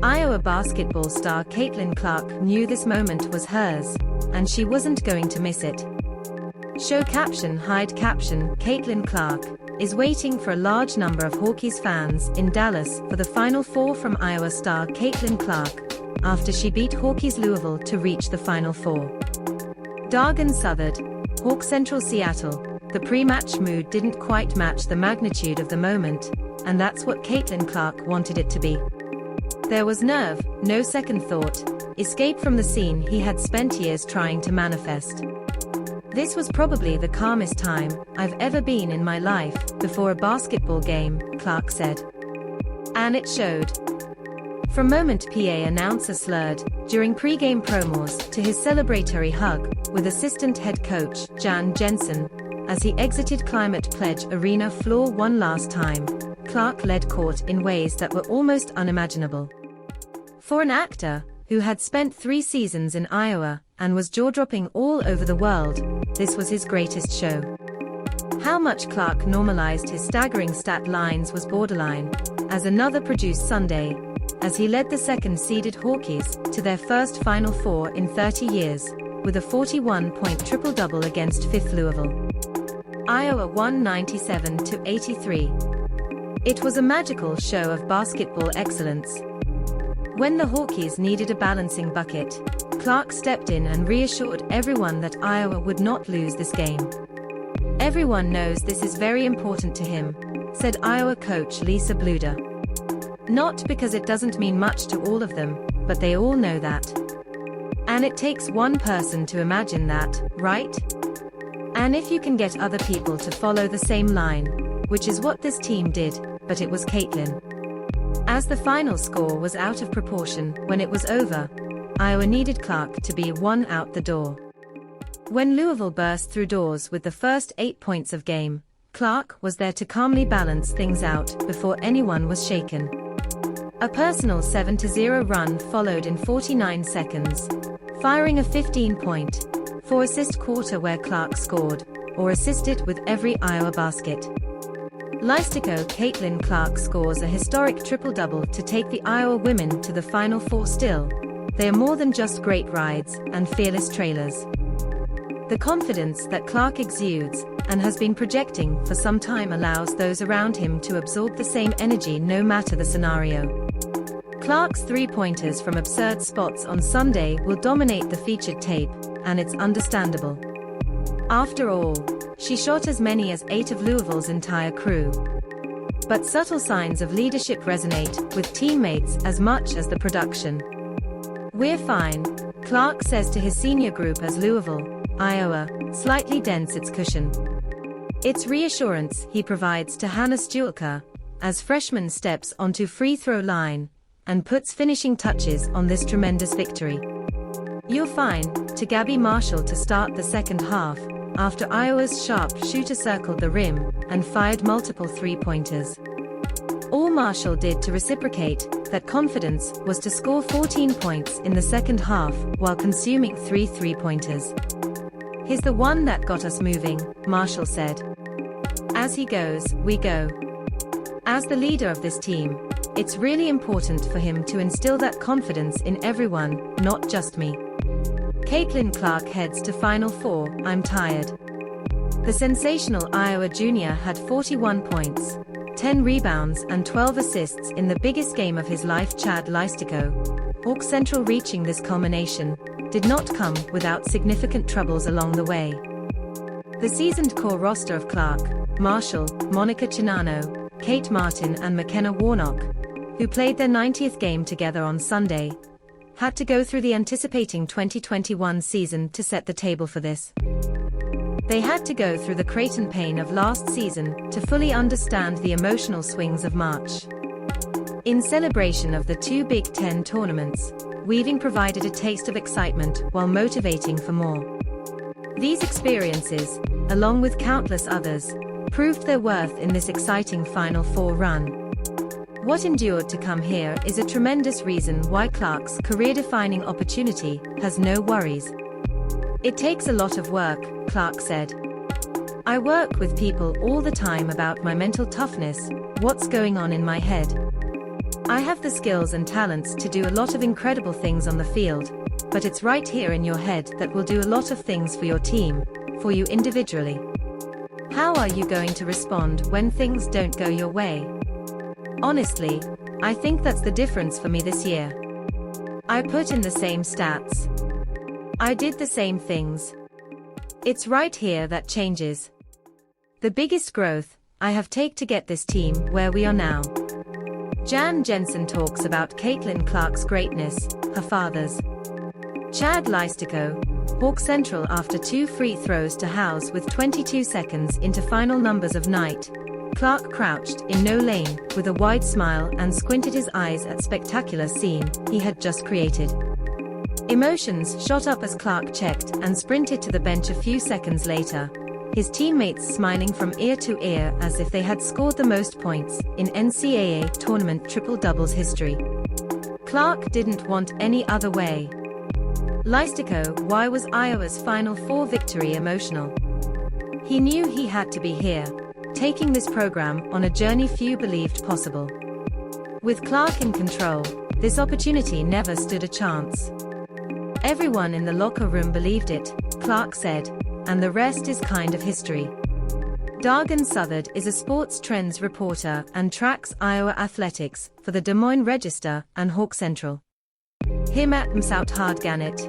Iowa basketball star Caitlin Clark knew this moment was hers, and she wasn't going to miss it. Show Caption Caitlin Clark is waiting for a large number of Hawkeyes fans in Dallas for the Final Four from Iowa star Caitlin Clark, after she beat Hawkeyes Louisville to reach the Final Four. Dargan Southard, Hawk Central Seattle. The pre-match mood didn't quite match the magnitude of the moment, and that's what Caitlin Clark wanted it to be. There was nerve, no second thought, escape from the scene he had spent years trying to manifest. This was probably the calmest time I've ever been in my life before a basketball game, Clark said. And it showed. From moment PA announcer slurred during pre-game promos to his celebratory hug with assistant head coach Jan Jensen as he exited Climate Pledge Arena floor one last time, Clark led court in ways that were almost unimaginable. For an actor who had spent 3 seasons in Iowa and was jaw-dropping all over the world, this was his greatest show. How much Clark normalized his staggering stat lines was borderline, as another produced Sunday, as he led the second-seeded Hawkeyes to their first Final Four in 30 years, with a 41-point triple-double against 5th Louisville. Iowa won 97-83. It was a magical show of basketball excellence. When the Hawkeyes needed a balancing bucket, Clark stepped in and reassured everyone that Iowa would not lose this game. "Everyone knows this is very important to him," said Iowa coach Lisa Bluder. "Not because it doesn't mean much to all of them, but they all know that. And it takes one person to imagine that, right? And if you can get other people to follow the same line, which is what this team did, but it was Caitlin." As the final score was out of proportion when it was over, Iowa needed Clark to be one out the door. When Louisville burst through doors with the first 8 points of game, Clark was there to calmly balance things out before anyone was shaken. A personal 7-0 run followed in 49 seconds, firing a 15-point, 4-assist quarter where Clark scored, or assisted with every Iowa basket. Leistikow Caitlin Clark scores a historic triple-double to take the Iowa women to the Final Four. Still, they are more than just great rides and fearless trailers. The confidence that Clark exudes, and has been projecting for some time, allows those around him to absorb the same energy no matter the scenario. Clark's 3-pointers from absurd spots on Sunday will dominate the featured tape, and it's understandable. After all, she shot as many as 8 of Louisville's entire crew. But subtle signs of leadership resonate with teammates as much as the production. "We're fine," Clark says to his senior group as Louisville, Iowa, slightly dents its cushion. It's reassurance he provides to Hannah Stuelke as freshman steps onto free throw line and puts finishing touches on this tremendous victory. "You're fine," to Gabbie Marshall to start the second half, after Iowa's sharp shooter circled the rim and fired multiple 3-pointers. All Marshall did to reciprocate that confidence was to score 14 points in the second half while consuming 3 3-pointers. "He's the one that got us moving," Marshall said. "As he goes, we go." As the leader of this team, it's really important for him to instill that confidence in everyone, not just me. Caitlin Clark heads to Final Four. "I'm tired." The sensational Iowa junior had 41 points, 10 rebounds and 12 assists in the biggest game of his life. Chad Leistikow, Hawk Central, reaching this culmination did not come without significant troubles along the way. The seasoned core roster of Clark, Marshall, Monika Czinano, Kate Martin and McKenna Warnock, who played their 90th game together on Sunday, had to go through the anticipating 2021 season to set the table for this. They had to go through the Creighton pain of last season to fully understand the emotional swings of March. In celebration of the 2 Big Ten tournaments, weaving provided a taste of excitement while motivating for more. These experiences, along with countless others, proved their worth in this exciting Final Four run. What endured to come here is a tremendous reason why Clark's career-defining opportunity has no worries. "It takes a lot of work," Clark said. "I work with people all the time about my mental toughness, what's going on in my head. I have the skills and talents to do a lot of incredible things on the field, but it's right here in your head that will do a lot of things for your team, for you individually. How are you going to respond when things don't go your way? Honestly, I think that's the difference for me this year. I put in the same stats. I did the same things. It's right here that changes. The biggest growth I have taken to get this team where we are now. Jan Jensen talks about Caitlin Clark's greatness, her father's. Chad Leistikow, Hawk Central after 2 free throws to Hawkeyes with 22 seconds into final numbers of night. Clark crouched in no lane with a wide smile and squinted his eyes at spectacular scene he had just created. Emotions shot up as Clark checked and sprinted to the bench a few seconds later, his teammates smiling from ear to ear as if they had scored the most points in NCAA tournament triple-doubles history. Clark didn't want any other way. Leistikow, why was Iowa's Final Four victory emotional? He knew he had to be here, taking this program on a journey few believed possible. With Clark in control, this opportunity never stood a chance. Everyone in the locker room believed it, Clark said, and the rest is kind of history. Dargan Southard is a sports trends reporter and tracks Iowa athletics for the Des Moines Register and Hawk Central. Him at Msout Hard Gannett.